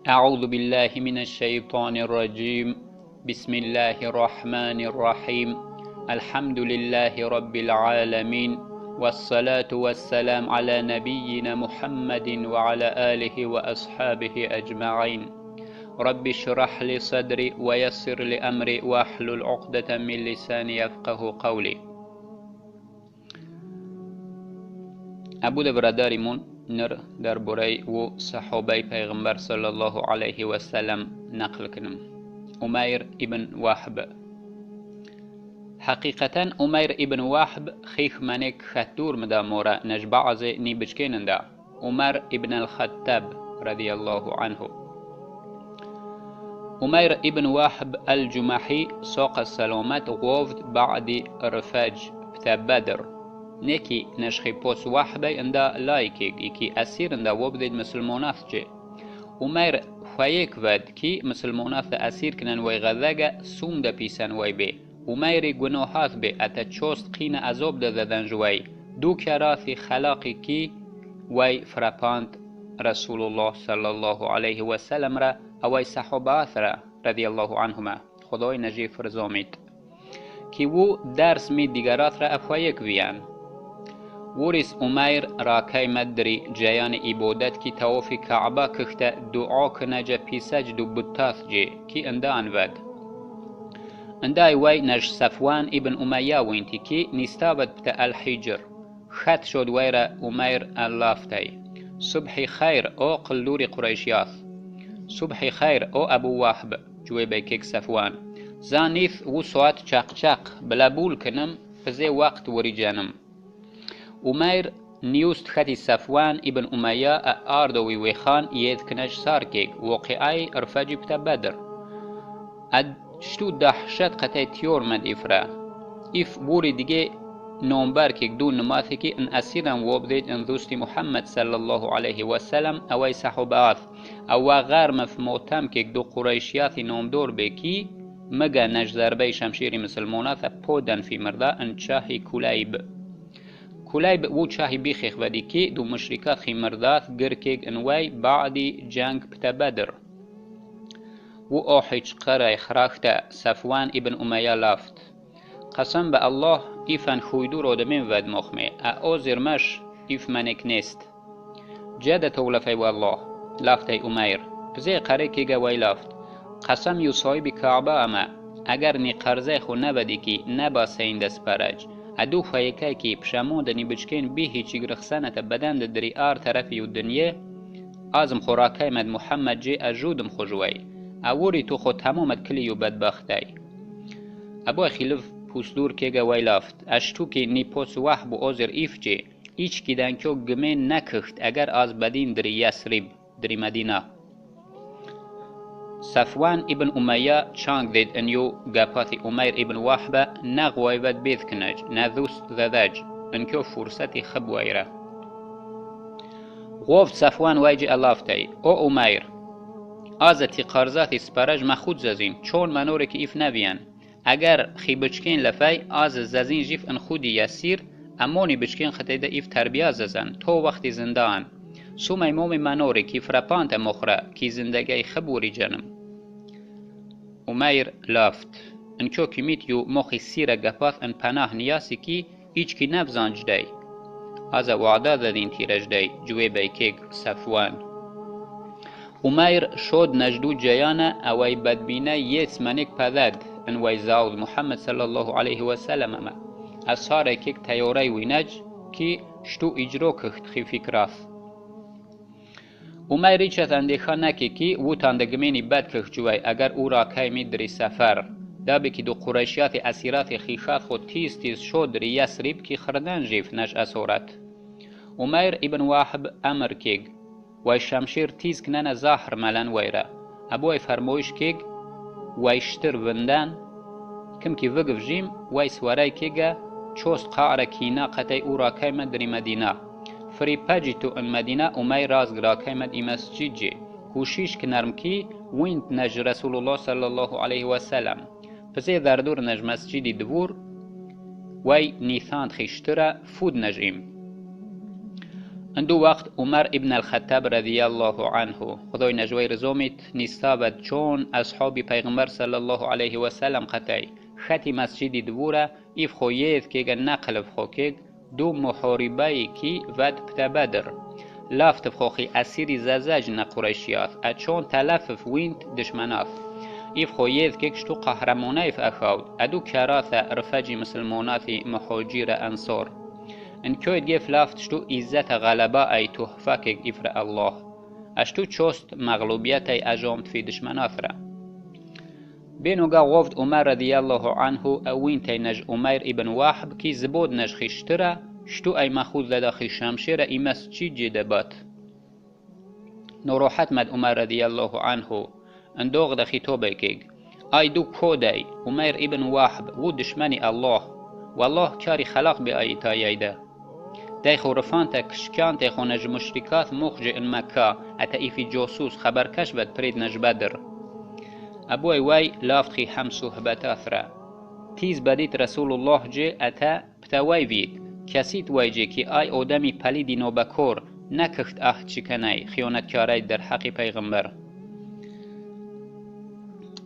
أعوذ بالله من الشيطان الرجيم. بسم الله الرحمن الرحيم. الحمد لله رب العالمين، والصلاة والسلام على نبينا محمد وعلى آله وأصحابه أجمعين. رب اشرح لي صدري ويسر لي أمري واحلل عقدة من لساني يفقه قولي. ابود برادریمون نر در برای و صحابه پیغمبر صلی الله علیه و سلم نقل کنم. عمیر ابن وهب. حقیقتا عمیر ابن وهب خیخ منک خطور مدا مورا نجبعز نی بچکننده. عمر ابن الخطاب رضی الله عنه. عمیر ابن وهب الجمحی ساق السلامت غوفد بعد رفاج بتا بدر. نکی نشخی پوس وحبه اندا لایکی کی اسیر اندا وبدید مسلمانات جه. عمیر خویک ود کی مسلمانات اسیر کنن وی غذاگه سوم دا پیسن وی بی. عمیر گناهات بی اتا چوست قین عذاب دا دادن جوی. دو کراثی خلاقی کی وی فرپاند رسول الله صلی الله علیه و سلم را اوی صحابات را رضی الله عنهما خدای نجی فرزامید کی و درس می دیگرات را افویک ویان. ورس عمیر راکی مدری جیان عبادت کی توافی کعبه کخته دعا کنجا پیسج دو بطاث جه کی انده انود. انده وی نج صفوان ابن امیه وینتی کی نستابد بتا الحجر. خط شد ویره عمیر اللافتی. صبح خیر او قلدور قریشیاث. صبح خیر او ابو وهب جوی بیکک صفوان. زانیف و سوات چاق چاق بلابول کنم فزی وقت وری جانم. عمیر نیوست خطی صفوان ابن امیه آردوی ویخان ید کنج سارکیگ واقعی ارفاجی بتا بدر. اد شتو دحشت قطعی تیور مد افرا. اف بوری دیگه نومبر که دون نماثی که ان اسیرم وابدید ان دوستی محمد صلی الله علیه و سلم اوی صحابات او غیر مفموتم که دو قریشیاتی نومدور بکی مگا نج ضربه شمشیر مسلمانات پودن فی مرده ان چاهی کلیب. کلیب و چاهی بیخیخ ودی که دو مشرکات خی مردات گرکیگ انوی بعدی جنگ بتا بدر. و آحیچ قرای خراخت صفوان ابن امیه لافت. قسم به الله ایفن خویدو رو دمین ود مخمه او زرمش ایف منک نیست. جد تولفی والله لافتی عمیر بزی قره که گوی لافت. قسم یو صاحب کعبه اما اگر نی قرزه خو نبدی که نبا سین دست پرج. ادو خیکی که پشموندنی بچکین بی هیچی گرخسانت بدن دری آر طرفی و دنیه آزم خوراکی مد محمد جی اجودم خوشوی اوری تو خود تمامت کلی و بدبختی. ابو خیلف پوسدور که گوی لافت اشتو که نی پوس وحب و آزر ایف جی ایچ کی دنکو گمین نکخت اگر از بدین دری یسریب دری مدینه. صفوان ابن امیه چانگ دید انیو گپاتی عمیر ابن وهب نغوی ود بیذ کنج نذوست ذدج انکو فرصتی خب ویره. غوفت صفوان ویجی الافتی او عمیر آزتی قرزاتی سپرج مخود ززین چون منوره که ایف نویان. اگر خی بچکین لفای آز ززین جیف ان خودی یسیر امونی بچکین خطیده ایف تربیه ززن تو وقتی زندان. سو میموم منوره کی فرپانت مخره کی زندگی خبوری جنم. عمیر لافت انکو کمیت یو مخی سیره گپاث ان پناه نیاسی کی ایچ کی نبزانج دی. از وعده دادین تیرج دی جوی بیکیگ صفوان. عمیر شد نجدو جیانه اوی بدبینه یس منک پدد ان وی زاود محمد صلی الله علیه و سلم اما. از ساره کک تیوری وینج کی شتو اجرو کخت خی فکراث. عمیر ایچت اندیخا نکی کی و تاندگمینی بد کخ جوی اگر او را کمی دری سفر. دابی که دو قریشیات اسیرات خیشات خود تیز تیز شد دری یسریب کی خردن جیف نج اسورت. عمیر ابن وهب امر کیگ وی شمشیر تیز کنن زهر ملن ویره. ابوی فرمویش کیگ وی شتر وندن کم کی وگف جیم وی سوارای کیگه چوست قعر کینا قطعی او را کمی دری مدینه. فری پجی تو ان مدینه عمیر راز گراکی مد ای مسجد جی کوشیش کنرم کی وینت نج رسول الله صلی الله علیه و سلم. پسی دردور نج مسجدی دور وی نیثاند خیشتره فود نجیم. اندو وقت عمر ابن الخطاب رضی الله عنه خدای نجوی رزومیت نیستابد چون اصحاب پیغمبر صلی الله علیه و سلم قطعی خطی مسجدی دوره ایف خوید که نقل خوکید دو محاربه کی ود پتا بدر لافت خوخی اسیری ززاج نقرشیات اچون تلفف وینت دشمنات ایف خوید که کشتو قهرمانه ایف اخاود ادو کرات رفجی مسلمانات محاجیر انصار ان کوید گف لافت شتو عزت غلبه ای تحفه که افر الله اشتو چوست مغلوبیت ای اجامت فی دشمنات را بینوگا گفت عمر رضی الله عنه اوین تی نج عمر ابن وحب کی زبود نج خیشتره شتو ای مخوض لداخی شمشیر ای مسجد جدبات نروحت مد عمر رضی الله عنه اندوغ دخی توبه کیگ ای دو کودی عمر ابن وحب و دشمنی الله والله کاری خلق بی آیتا ییده دی خورفان تا کشکان تا خونج مشرکات مخج ان مکه اتا ایفی جاسوس خبرکش بد پرید نج بدر ابوی وی لافت خی هم صحبت اثره تیز بدید رسول الله جه اتا پتاوی وید کسیت وی جه که ای آدمی پلیدی نوبکور نکخت چکنی خیانتکاری در حق پیغمبر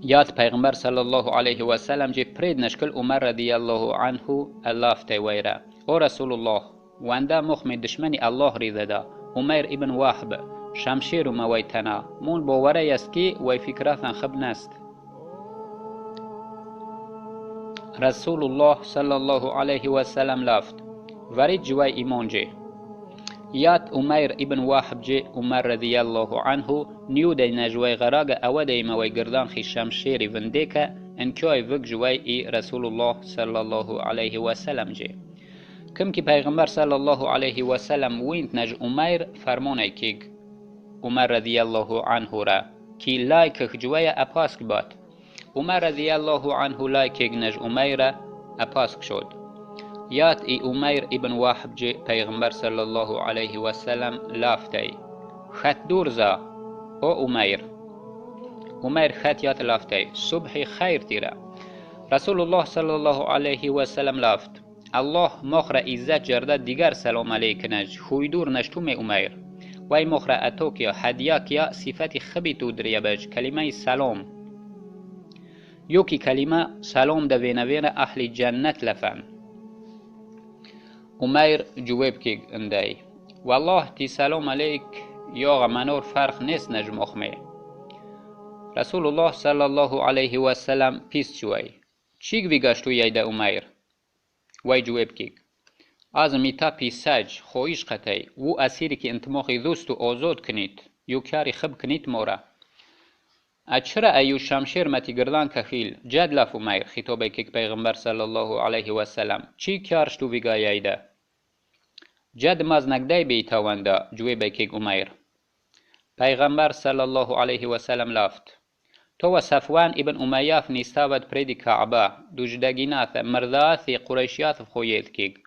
یاد پیغمبر صلی الله علیه و سلم جه پرید نشکل عمر رضی الله عنه لافت ویره او رسول الله وانده مخم دشمنی الله ریزده عمر ابن وحب شمشیر و مویتنا مون باوره است که وی فکراتن خب نست رسول الله صلی الله علیه و سلم لافت ورید جوی ایمان جه یاد عمر ابن وحب جه عمر رضی الله عنه نیو دی نجوی غراغ اوده موی گردان خی شمشیری ونده که انکوی وک جوی ای رسول الله صلی الله علیه و سلم جه کم که پیغمبر صلی الله علیه و سلم وینت نج عمر فرمانه کیگ عمر رضی الله عنه را کی لایک جوی اپاسک بات عمر رضی الله عنه لایک نج عمر اپاسک شد یاد ای عمر ابن وحب جه پیغمبر صلی الله علیه و سلم لافتی خط دورزا او عمر خط یاد لافتی صبح خیر تیرا رسول الله صلی الله علیه و سلم لافت الله مخر عزت جرده دیگر سلام علیک نج خویدور نشتوم عمر وی مخر اتوک یا هدیاک یا صفت خبی تو دریبج کلمه سلام یوکی کلمه سلام ده وینوین اهل جنت لفن عمر جواب کیگ اندای والله تی سلام علیک یا منور فرق نیست نج مخمه رسول الله صلی الله علیه و سلم پیست شوی چیگ ویگشتو ییده عمر وی جواب کیگ از میتا پیساج خویش قطعی و اسیری که انتماخی دوست و آزاد کنید یو کاری خب کنید مورا اچرا ایو شمشیر متی گردان کخیل جد لف عمر خطابه که پیغمبر صلی الله علیه و سلم چی کارش تو ویگاییده جد ماز نگدای بیتاونده جوابه که عمر پیغمبر صلی الله علیه و سلم لافت تو و صفوان ابن امیاف نیستاود پریدی کعبه دوجدگینات مرداتی قریشیات خوید کیگ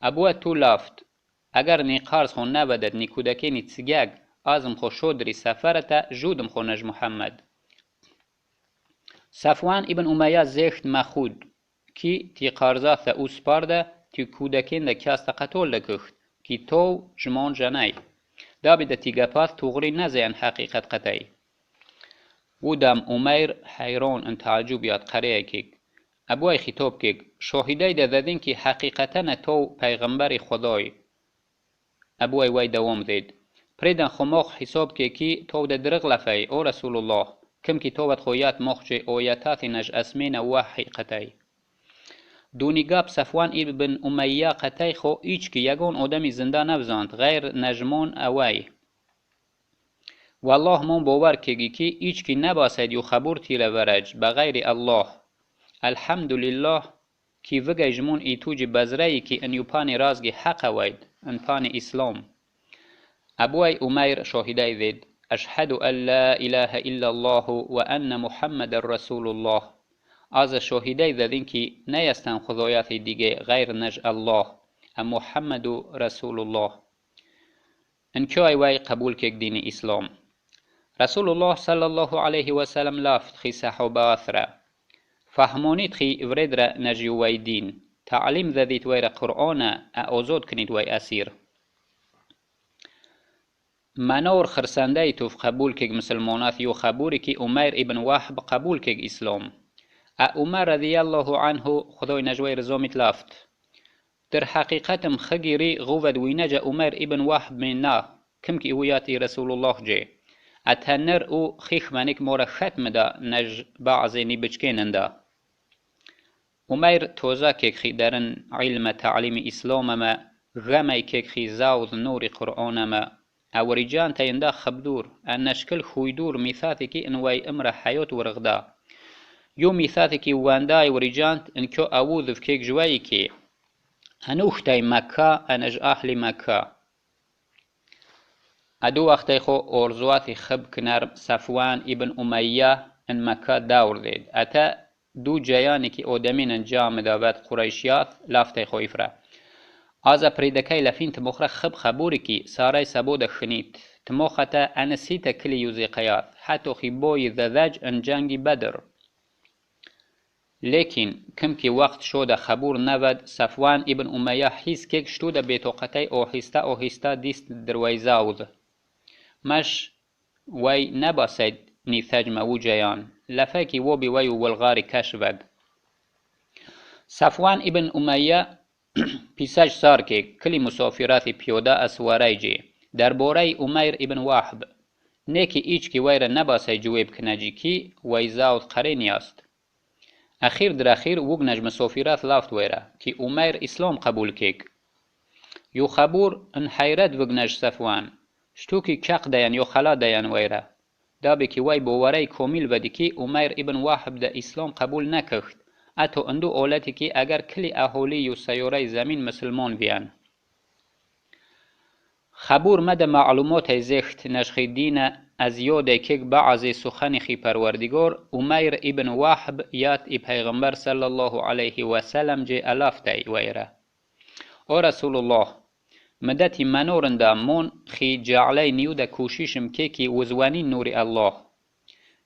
ابو تو لافت اگر نیقارز خون نبدد نیکودکی نیتسگگ آزم خو شدری سفرتا جودم خو نج محمد صفوان ابن امیه زیخت مخود کی تی قارزات او سپارده تی کودکین ده کاست قتول ده کخت کی تو جمان جنای دابی ده تی گپات توغری نزین حقیقت قطعی و دام عمر حیران ان تعجب یاد قریه کیگ ابوی خطاب کیگ شاهدای ده دادین که حقیقتا تو پیغمبر خدای ابوی وی دوام دید پریدن خماخ حساب کی تو ده درغ لفی او رسول الله کم کی تو بد خویات مخج اویتات نج اسمین وحی قطعی دونیگاب صفوان ابن امیه قطعی خو ایچ که یگون آدمی زنده نبزاند غیر نجمون اوی والله من باور کگی که ایچ که نباسد یو خبور تیره ورج بغیر الله الحمدلله کی وگه جمون ایتوج بزرهی که ان یوپانی رازگی حق وید ان پانی اسلام ابوی عمر شاهده دید اشهد ان لا اله الا الله و ان محمد رسول الله از شاهده دادین که نیستن خدایات دیگه غیر نج الله ام محمد رسول الله انکای وی قبول که دین اسلام رسول الله صلی الله علیه و سلم لافت خی صحابه اثره فهمونید خی ورد را نجی وی دین تعلیم دادید وی را قرآن آزاد کنید وی اسیر منور خرسنده توف قبول کگ مسلمانات یو خبوری که عمیر ابن وهب قبول کگ اسلام. عمر رضی الله عنه خدای نجوی رزومت لافت. در حقیقتم خگیری غوود وینجا عمر ابن وهب من نه کم که اویاتی رسول الله جه. اتنر او خیخ منک مورا ختم دا نج بعضی نبچکین دا. عمر توزا که خی درن علم تعلیم اسلام ما غمی که خی زاوز نور قرآن ما اوریجان تایندا خبدور انشکل خویدور میثاتی که انوای امر حیات ورغدا یو میثاتی که واندای وریجانت انکو اوذف که جوایی که انوختای مکه انج اهل مکه ادو وقتی خو ارزوات خب کنار صفوان ابن امیه ان مکه دور دید اتا دو جایانی که آدمین انجام داود قریشیات لافتی خو افره از پریدکی لفین تمخره خب خبوری که سارای سبود خنید تمخته انسیت کلی یوزی قیاد حتی خیبوی ذذج ان جنگی بدر لیکن کم که وقت شده خبور نود صفوان ابن امیه حیث که شده بیتوقتی اوهسته دیست دروی زاود مش وی نباسید نیثج مو جیان لفاکی و بی وی والغار کشود صفوان ابن امیه پیساج سار که کلی مسافرات پیوده اسواری جی در بوره عمیر ابن وهب نیکی ایچ که ویره نباسه جویب کنجی کی وی زاود قرینی است. اخیر در اخیر وگنج مسافرات لافت ویره که عمیر اسلام قبول کیک. یو خبور ان حیرت وگنج صفوان شتو که چق دیان یو خلا دیان ویره دابی که وی بوره کامل ودی که عمیر ابن وهب ده اسلام قبول نکخت اتو اندو اولتی که اگر کلی اهولی یو سیاره زمین مسلمان بیان. خبور مده معلومات زیخت نشخی دین از یاده که بعضی سخنی خی پروردگار عمیر ابن وهب یاد پیغمبر صلی الله علیه و سلم جه الافتی ویره. او رسول الله مدتی منورنده من خی جعلی نیوده کوشیشم که وزوانی نور الله.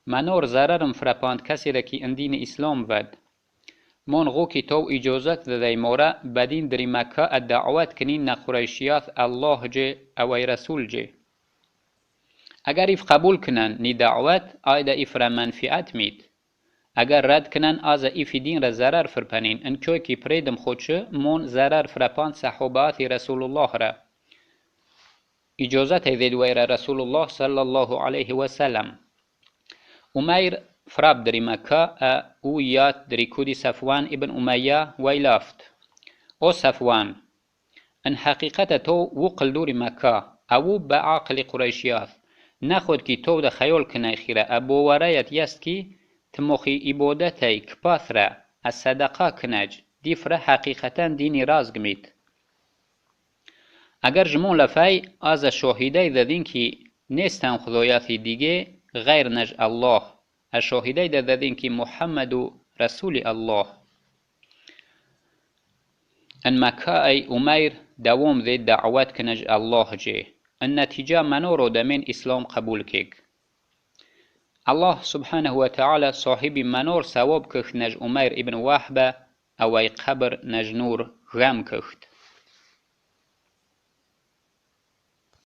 منور ضررم فرپاند کسی را که اندین اسلام ود. من غو که تو اجازت دادی مورا بدین دری مکه دعوت کنین نقریشیات الله جه اوی رسول جه. اگر ایف قبول کنن نی دعوت آیده ایف را منفعت مید. اگر رد کنن از ایف دین را ضرر فرپنین انکوی که پریدم خودشه من ضرر فرپاند صحابات رسول الله را. اجازت دید وی را رسول الله صلی الله علیه و سلم. عمیر فراب دری مکه او یاد دری کودی صفوان ابن امیه وی لافت. او صفوان ان حقیقت تو وقل دوری مکه او با عقل قریشیات نخود که تو ده خیال کنی خیره ابو ورایت یست که تمخی عبادتی کپاثره از صدقه کنج دیفره حقیقتا دینی راز گمید. اگر جمون لفای از شاهده دادین که نیستن خدایاتی دیگه غیر نج الله الشاهده دادین که محمد رسول الله. ان مکه ای عمیر دوام دید دعوت کنج الله جه. النتیجه منورو دمین اسلام قبول کگ. الله سبحانه و تعالی صاحب منور ثواب کخت نج عمیر ابن وهب اوی قبر نج نور غم کخت.